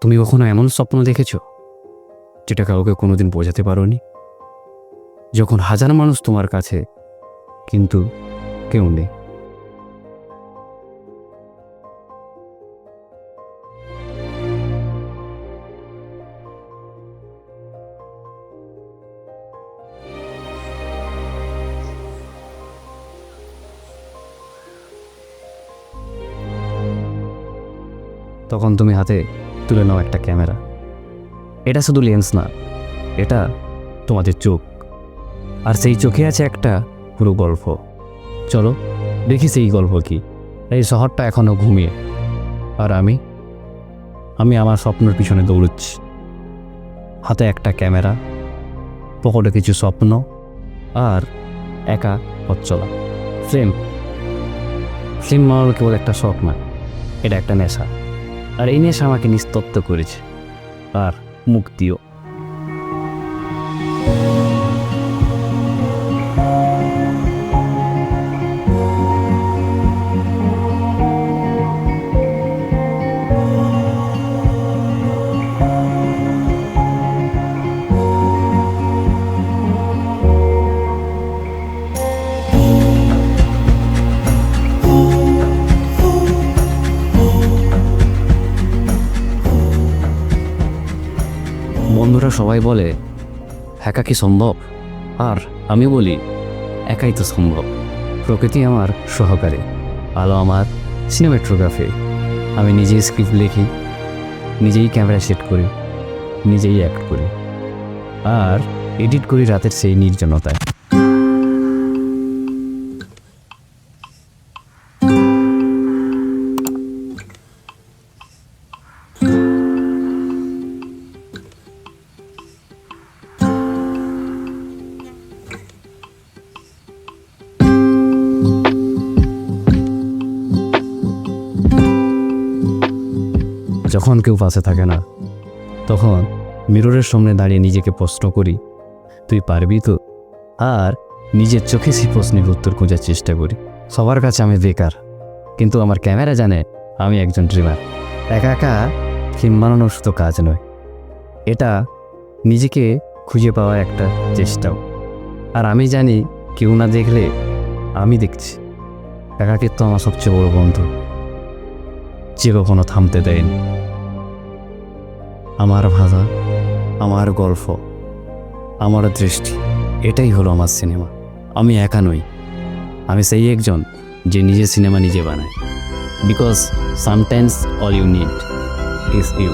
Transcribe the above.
তুমি কখনো এমন স্বপ্ন দেখেছো যেটা কাউকে কোনোদিন বোঝাতে পারোনি? যখন হাজার মানুষ তোমার কাছে কিন্তু কেউ নেই। তখন তুমি হাতে তুলে নাও একটা ক্যামেরা। এটা শুধু লেন্স না, এটা তোমাদের চোখ। আর সেই চোখে আছে একটা পুরো গল্প। চলো দেখি সেই গল্প কি। এই শহরটা এখনো ঘুমিয়ে, আর আমি আমার স্বপ্নের পিছনে দৌড়চ্ছি। হাতে একটা ক্যামেরা, পকেটে কিছু স্বপ্ন, আর একা পথ চলা। ফিল্ম মারানো কেবল একটা শখ না, এটা একটা নেশা। আর এই নেশা আমাকে নিস্তব্ধ করেছে, আর মুক্তিও। বন্ধুরা সবাই বলে একা কি সম্ভব, আর আমি বলি একাই তো সম্ভব। প্রকৃতি আমার সহকারী, আলো আমার সিনেমাটোগ্রাফি। আমি নিজেই স্ক্রিপ্ট লিখি, নিজেই ক্যামেরা সেট করি, নিজেই অ্যাক্ট করি, আর এডিট করি রাতের সেই নির্জনতায়। যখন কেউ পাশে থাকে না, তখন মিররের সামনে দাঁড়িয়ে নিজেকে প্রশ্ন করি, তুই পারবি তো? আর নিজের চোখে সেই প্রশ্নের উত্তর খোঁজার চেষ্টা করি। সবার কাছে আমি বেকার, কিন্তু আমার ক্যামেরা জানে আমি একজন ড্রিমার। একা একা ফিল্ম বানানো শুধু কাজ নয়, এটা নিজেকে খুঁজে পাওয়া একটা চেষ্টাও। আর আমি জানি কেউ না দেখলে আমি দেখছি। একাকিত্ব আমার সবচেয়ে বড় বন্ধু, যে কখনো থামতে দেয়নি। আমার ভাষা, আমার গল্প, আমার দৃষ্টি, এটাই হলো আমার সিনেমা। আমি একা নই, আমি সেই একজন যে নিজের সিনেমা নিজে বানায়। Because sometimes all you need is you.